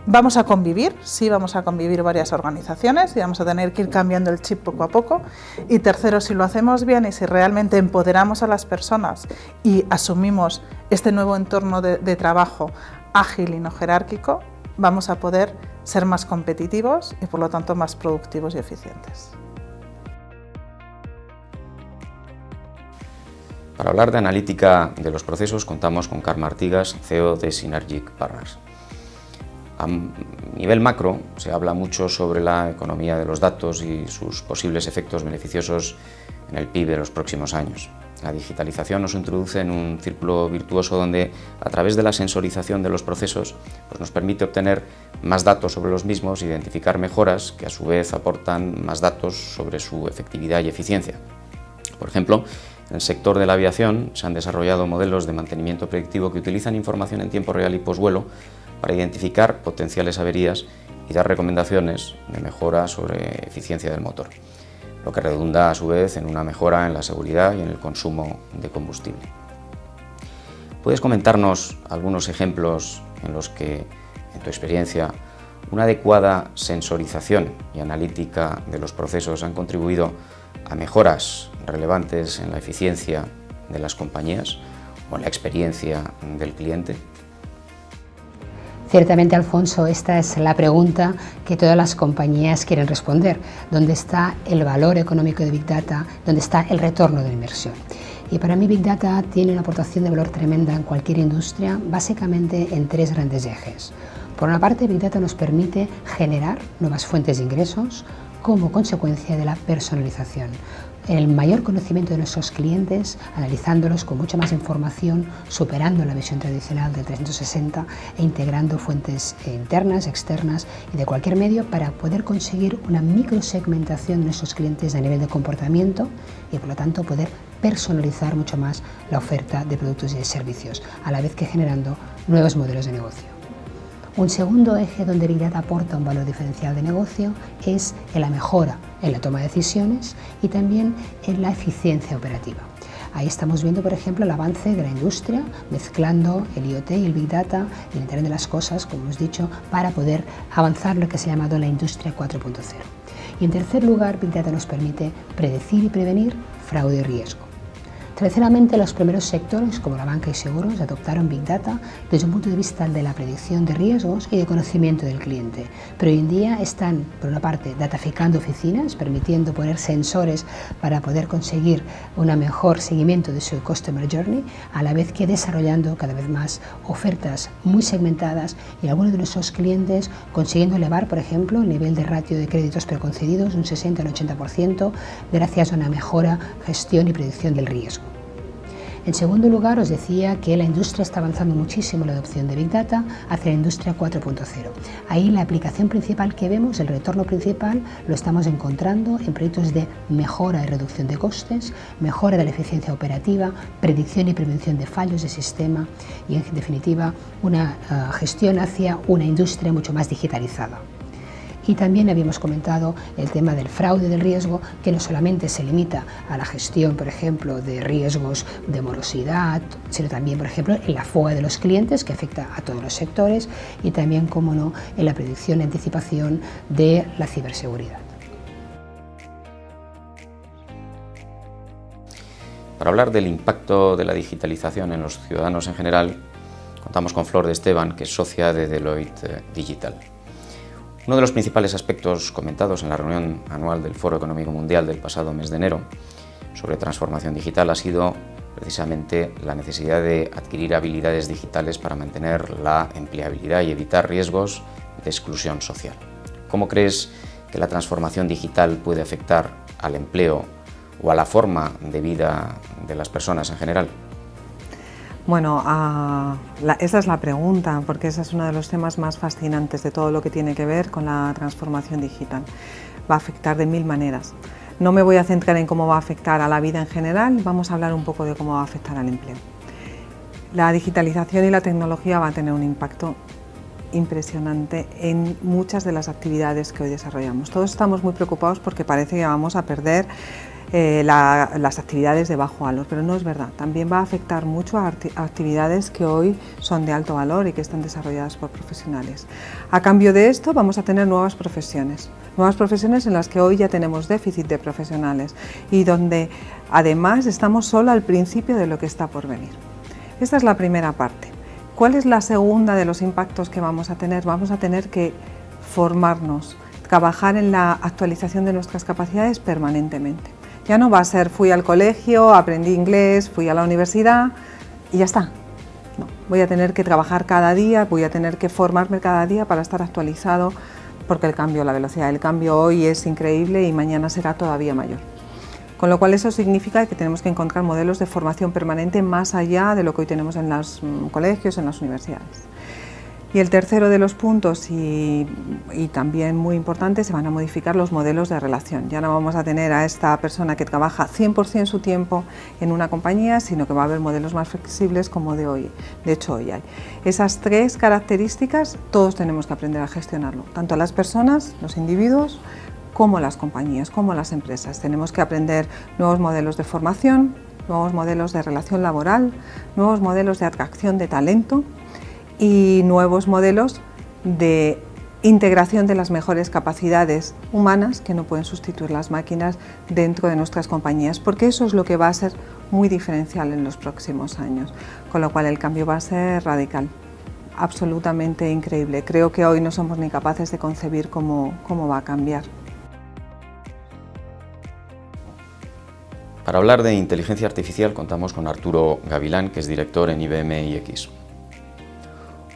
Speaker 12: Vamos a convivir, sí, vamos a convivir varias organizaciones y vamos a tener que ir cambiando el chip poco a poco. Y tercero, si lo hacemos bien y si realmente empoderamos a las personas y asumimos este nuevo entorno de trabajo ágil y no jerárquico, vamos a poder ser más competitivos y por lo tanto más productivos y eficientes.
Speaker 1: Para hablar de analítica de los procesos contamos con Carme Artigas, CEO de Synergic Partners. A nivel macro se habla mucho sobre la economía de los datos y sus posibles efectos beneficiosos en el PIB de los próximos años. La digitalización nos introduce en un círculo virtuoso donde a través de la sensorización de los procesos nos permite obtener más datos sobre los mismos, identificar mejoras que a su vez aportan más datos sobre su efectividad y eficiencia. Por ejemplo, en el sector de la aviación se han desarrollado modelos de mantenimiento predictivo que utilizan información en tiempo real y posvuelo para identificar potenciales averías y dar recomendaciones de mejora sobre eficiencia del motor, lo que redunda a su vez en una mejora en la seguridad y en el consumo de combustible. ¿Puedes comentarnos algunos ejemplos en los que, en tu experiencia, una adecuada sensorización y analítica de los procesos han contribuido a mejoras relevantes en la eficiencia de las compañías o en la experiencia del cliente?
Speaker 13: Ciertamente, Alfonso, esta es la pregunta que todas las compañías quieren responder. ¿Dónde está el valor económico de Big Data? ¿Dónde está el retorno de la inversión? Y para mí Big Data tiene una aportación de valor tremenda en cualquier industria, básicamente en tres grandes ejes. Por una parte, Big Data nos permite generar nuevas fuentes de ingresos como consecuencia de la personalización. en el mayor conocimiento de nuestros clientes, analizándolos con mucha más información, superando la visión tradicional del 360 e integrando fuentes internas, externas y de cualquier medio para poder conseguir una microsegmentación de nuestros clientes a nivel de comportamiento y por lo tanto poder personalizar mucho más la oferta de productos y de servicios, a la vez que generando nuevos modelos de negocio. Un segundo eje donde Big Data aporta un valor diferencial de negocio es en la mejora en la toma de decisiones y también en la eficiencia operativa. Ahí estamos viendo, por ejemplo, el avance de la industria, mezclando el IoT y el Big Data y el Internet de las Cosas, como hemos dicho, para poder avanzar lo que se ha llamado la industria 4.0. Y en tercer lugar, Big Data nos permite predecir y prevenir fraude y riesgo. Tradicionalmente, los primeros sectores, como la banca y seguros, adoptaron Big Data desde un punto de vista de la predicción de riesgos y de conocimiento del cliente. Pero hoy en día están, por una parte, dataficando oficinas, permitiendo poner sensores para poder conseguir un mejor seguimiento de su Customer Journey, a la vez que desarrollando cada vez más ofertas muy segmentadas y algunos de nuestros clientes consiguiendo elevar, por ejemplo, el nivel de ratio de créditos preconcedidos un 60 al 80% gracias a una mejora, gestión y predicción del riesgo. En segundo lugar, os decía que la industria está avanzando muchísimo en la adopción de Big Data hacia la industria 4.0. Ahí la aplicación principal que vemos, el retorno principal, lo estamos encontrando en proyectos de mejora y reducción de costes, mejora de la eficiencia operativa, predicción y prevención de fallos de sistema y, en definitiva, una gestión hacia una industria mucho más digitalizada. Y también habíamos comentado el tema del fraude del riesgo, que no solamente se limita a la gestión, por ejemplo, de riesgos de morosidad, sino también, por ejemplo, en la fuga de los clientes, que afecta a todos los sectores, y también, como no, en la predicción y anticipación de la ciberseguridad.
Speaker 1: Para hablar del impacto de la digitalización en los ciudadanos en general, contamos con Flor de Esteban, que es socia de Deloitte Digital. Uno de los principales aspectos comentados en la reunión anual del Foro Económico Mundial del pasado mes de enero sobre transformación digital ha sido precisamente la necesidad de adquirir habilidades digitales para mantener la empleabilidad y evitar riesgos de exclusión social. ¿Cómo crees que la transformación digital puede afectar al empleo o a la forma de vida de las personas en general?
Speaker 14: Bueno, esa es la pregunta, porque ese es uno de los temas más fascinantes de todo lo que tiene que ver con la transformación digital. Va a afectar de mil maneras. No me voy a centrar en cómo va a afectar a la vida en general, vamos a hablar un poco de cómo va a afectar al empleo. La digitalización y la tecnología va a tener un impacto impresionante en muchas de las actividades que hoy desarrollamos. Todos estamos muy preocupados porque parece que vamos a perder las actividades de bajo valor, pero no es verdad. También va a afectar mucho a actividades que hoy son de alto valor y que están desarrolladas por profesionales. A cambio de esto vamos a tener nuevas profesiones en las que hoy ya tenemos déficit de profesionales y donde además estamos solo al principio de lo que está por venir. Esta es la primera parte. ¿Cuál es la segunda de los impactos que vamos a tener? Vamos a tener que formarnos, trabajar en la actualización de nuestras capacidades permanentemente. Ya no va a ser fui al colegio, aprendí inglés, fui a la universidad y ya está. No, voy a tener que trabajar cada día, voy a tener que formarme cada día para estar actualizado, porque la velocidad del cambio hoy es increíble y mañana será todavía mayor. Con lo cual eso significa que tenemos que encontrar modelos de formación permanente más allá de lo que hoy tenemos en los colegios, en las universidades. Y el tercero de los puntos, y también muy importante, se van a modificar los modelos de relación. Ya no vamos a tener a esta persona que trabaja 100% su tiempo en una compañía, sino que va a haber modelos más flexibles como de hoy. De hecho, hoy hay. Esas tres características todos tenemos que aprender a gestionarlo, tanto las personas, los individuos, como las compañías, como las empresas. Tenemos que aprender nuevos modelos de formación, nuevos modelos de relación laboral, nuevos modelos de atracción de talento, y nuevos modelos de integración de las mejores capacidades humanas que no pueden sustituir las máquinas dentro de nuestras compañías, porque eso es lo que va a ser muy diferencial en los próximos años, con lo cual el cambio va a ser radical, absolutamente increíble. Creo que hoy no somos ni capaces de concebir cómo va a cambiar.
Speaker 1: Para hablar de inteligencia artificial contamos con Arturo Gavilán, que es director en IBM iX.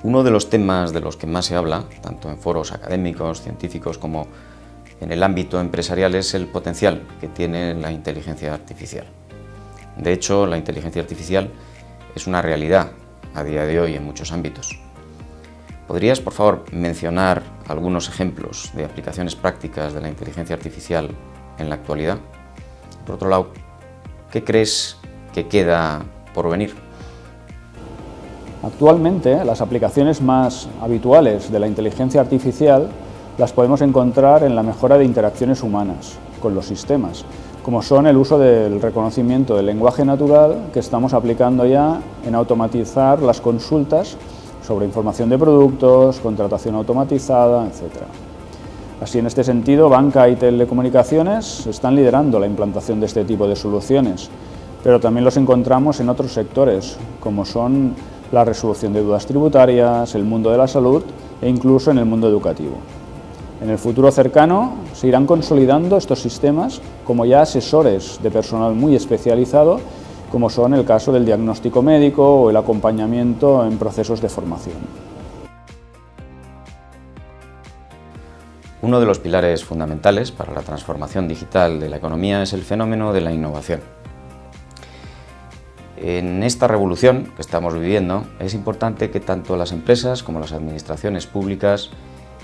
Speaker 1: Uno de los temas de los que más se habla, tanto en foros académicos, científicos como en el ámbito empresarial es el potencial que tiene la inteligencia artificial. De hecho, la inteligencia artificial es una realidad a día de hoy en muchos ámbitos. ¿Podrías, por favor, mencionar algunos ejemplos de aplicaciones prácticas de la inteligencia artificial en la actualidad? Por otro lado, ¿qué crees que queda por venir?
Speaker 15: Actualmente, las aplicaciones más habituales de la inteligencia artificial las podemos encontrar en la mejora de interacciones humanas con los sistemas, como son el uso del reconocimiento del lenguaje natural que estamos aplicando ya en automatizar las consultas sobre información de productos, contratación automatizada, etc. Así, en este sentido, banca y telecomunicaciones están liderando la implantación de este tipo de soluciones, pero también los encontramos en otros sectores, como son la resolución de dudas tributarias, el mundo de la salud e incluso en el mundo educativo. En el futuro cercano se irán consolidando estos sistemas como ya asesores de personal muy especializado, como son el caso del diagnóstico médico o el acompañamiento en procesos de formación.
Speaker 1: Uno de los pilares fundamentales para la transformación digital de la economía es el fenómeno de la innovación. En esta revolución que estamos viviendo es importante que tanto las empresas como las administraciones públicas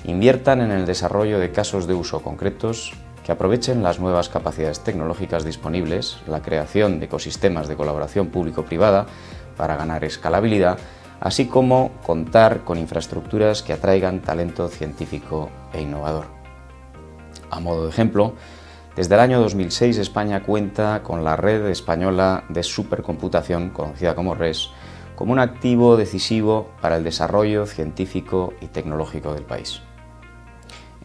Speaker 1: inviertan en el desarrollo de casos de uso concretos que aprovechen las nuevas capacidades tecnológicas disponibles, la creación de ecosistemas de colaboración público-privada para ganar escalabilidad, así como contar con infraestructuras que atraigan talento científico e innovador. A modo de ejemplo, desde el año 2006 España cuenta con la Red Española de Supercomputación, conocida como RES, como un activo decisivo para el desarrollo científico y tecnológico del país.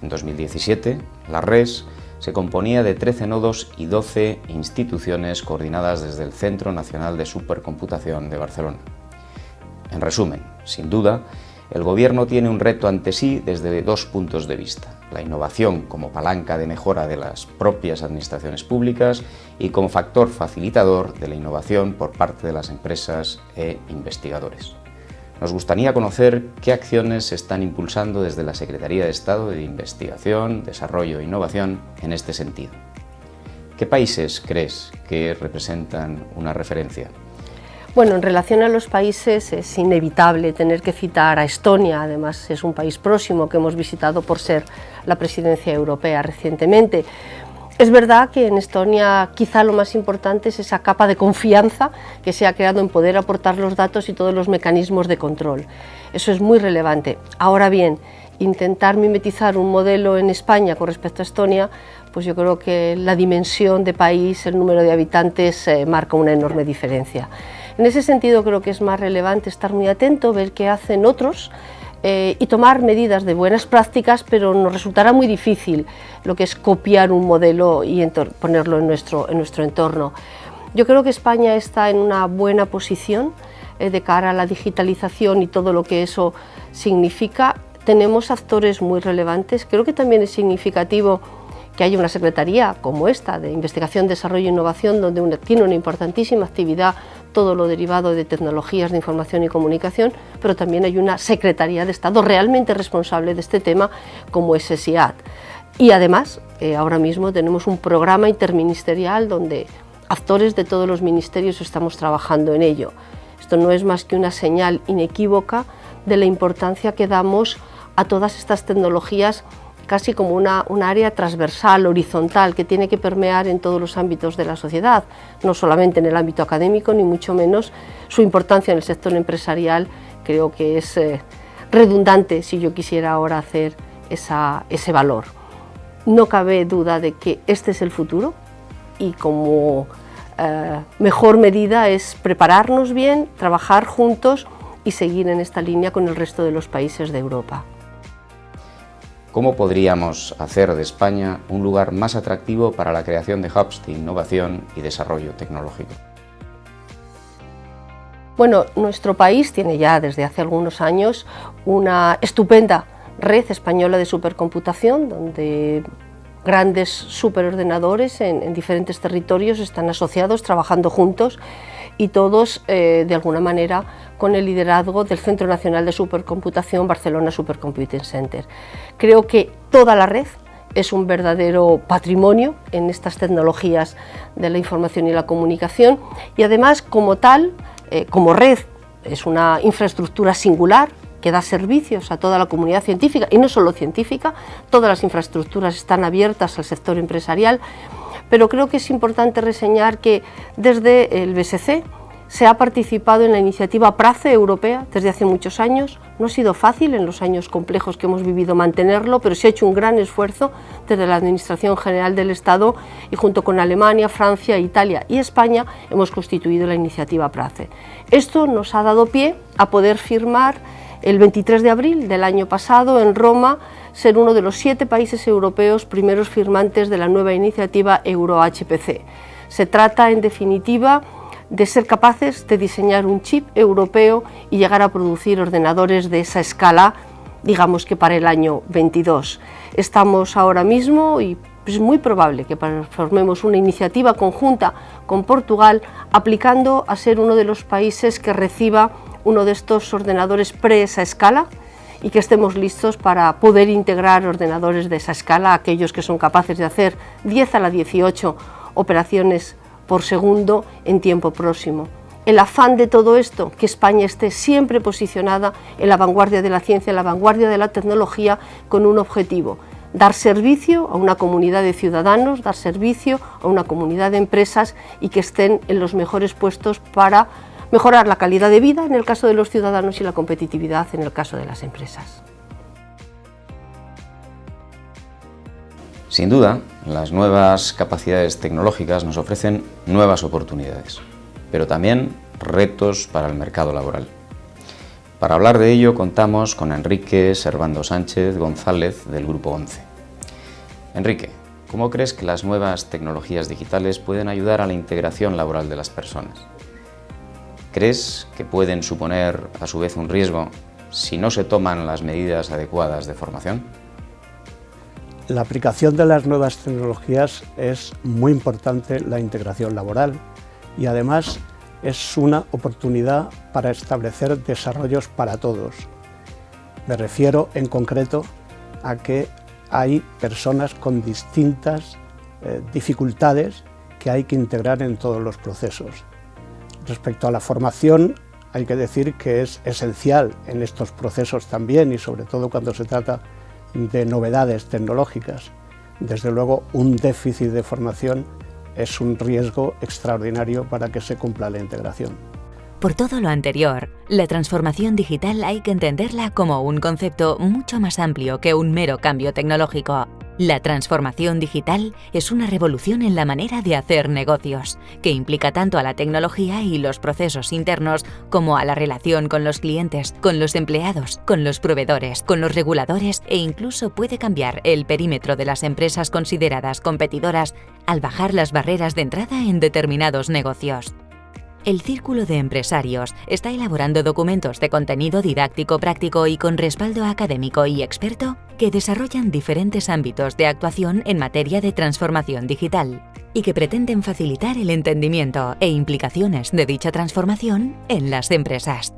Speaker 1: En 2017, la RES se componía de 13 nodos y 12 instituciones coordinadas desde el Centro Nacional de Supercomputación de Barcelona. En resumen, sin duda, el Gobierno tiene un reto ante sí desde dos puntos de vista: la innovación como palanca de mejora de las propias administraciones públicas y como factor facilitador de la innovación por parte de las empresas e investigadores. Nos gustaría conocer qué acciones se están impulsando desde la Secretaría de Estado de Investigación, Desarrollo e Innovación en este sentido. ¿Qué países crees que representan una referencia?
Speaker 16: Bueno, en relación a los países es inevitable tener que citar a Estonia, además es un país próximo que hemos visitado por ser la presidencia europea recientemente. Es verdad que en Estonia quizá lo más importante es esa capa de confianza que se ha creado en poder aportar los datos y todos los mecanismos de control. Eso es muy relevante. Ahora bien, intentar mimetizar un modelo en España con respecto a Estonia, pues yo creo que la dimensión de país, el número de habitantes marca una enorme diferencia. En ese sentido creo que es más relevante estar muy atento, ver qué hacen otros y tomar medidas de buenas prácticas, pero nos resultará muy difícil lo que es copiar un modelo y ponerlo en nuestro entorno. Yo creo que España está en una buena posición de cara a la digitalización y todo lo que eso significa. Tenemos actores muy relevantes. Creo que también es significativo que haya una secretaría como esta de Investigación, Desarrollo e Innovación, donde tiene una importantísima actividad todo lo derivado de tecnologías de información y comunicación, pero también hay una Secretaría de Estado realmente responsable de este tema como es SESIAT. Y además, ahora mismo tenemos un programa interministerial donde actores de todos los ministerios estamos trabajando en ello. Esto no es más que una señal inequívoca de la importancia que damos a todas estas tecnologías, casi como una área transversal, horizontal, que tiene que permear en todos los ámbitos de la sociedad, no solamente en el ámbito académico, ni mucho menos. Su importancia en el sector empresarial creo que es redundante si yo quisiera ahora hacer ese valor. No cabe duda de que este es el futuro y como mejor medida es prepararnos bien, trabajar juntos y seguir en esta línea con el resto de los países de Europa.
Speaker 1: ¿Cómo podríamos hacer de España un lugar más atractivo para la creación de hubs de innovación y desarrollo tecnológico?
Speaker 16: Bueno, nuestro país tiene ya desde hace algunos años una estupenda red española de supercomputación, donde grandes superordenadores en diferentes territorios están asociados, trabajando juntos y todos de alguna manera con el liderazgo del Centro Nacional de Supercomputación Barcelona Supercomputing Center. Creo que toda la red es un verdadero patrimonio en estas tecnologías de la información y la comunicación, y además como tal, como red, es una infraestructura singular que da servicios a toda la comunidad científica, y no solo científica, todas las infraestructuras están abiertas al sector empresarial, pero creo que es importante reseñar que desde el BSC se ha participado en la iniciativa PRACE europea desde hace muchos años. No ha sido fácil en los años complejos que hemos vivido mantenerlo, pero se ha hecho un gran esfuerzo desde la Administración General del Estado, y junto con Alemania, Francia, Italia y España hemos constituido la iniciativa PRACE. Esto nos ha dado pie a poder firmar el 23 de abril del año pasado en Roma, ser uno de los 7 países europeos primeros firmantes de la nueva iniciativa Euro-HPC. Se trata, en definitiva, de ser capaces de diseñar un chip europeo y llegar a producir ordenadores de esa escala, digamos que para el año 22. Estamos ahora mismo, y es muy probable que formemos una iniciativa conjunta con Portugal, aplicando a ser uno de los países que reciba uno de estos ordenadores esa escala, y que estemos listos para poder integrar ordenadores de esa escala, aquellos que son capaces de hacer 10 a la 18 operaciones por segundo en tiempo próximo. El afán de todo esto, que España esté siempre posicionada en la vanguardia de la ciencia, en la vanguardia de la tecnología, con un objetivo: dar servicio a una comunidad de ciudadanos, dar servicio a una comunidad de empresas, y que estén en los mejores puestos para mejorar la calidad de vida en el caso de los ciudadanos y la competitividad en el caso de las empresas.
Speaker 1: Sin duda, las nuevas capacidades tecnológicas nos ofrecen nuevas oportunidades, pero también retos para el mercado laboral. Para hablar de ello contamos con Enrique Servando Sánchez González del Grupo 11. Enrique, ¿cómo crees que las nuevas tecnologías digitales pueden ayudar a la integración laboral de las personas? ¿Crees que pueden suponer a su vez un riesgo si no se toman las medidas adecuadas de formación?
Speaker 17: La aplicación de las nuevas tecnologías es muy importante en la integración laboral, y además es una oportunidad para establecer desarrollos para todos. Me refiero en concreto a que hay personas con distintas dificultades que hay que integrar en todos los procesos. Respecto a la formación, hay que decir que es esencial en estos procesos también, y sobre todo cuando se trata de novedades tecnológicas. Desde luego, un déficit de formación es un riesgo extraordinario para que se cumpla la integración.
Speaker 3: Por todo lo anterior, la transformación digital hay que entenderla como un concepto mucho más amplio que un mero cambio tecnológico. La transformación digital es una revolución en la manera de hacer negocios, que implica tanto a la tecnología y los procesos internos como a la relación con los clientes, con los empleados, con los proveedores, con los reguladores, e incluso puede cambiar el perímetro de las empresas consideradas competidoras al bajar las barreras de entrada en determinados negocios. El Círculo de Empresarios está elaborando documentos de contenido didáctico práctico y con respaldo académico y experto que desarrollan diferentes ámbitos de actuación en materia de transformación digital y que pretenden facilitar el entendimiento e implicaciones de dicha transformación en las empresas.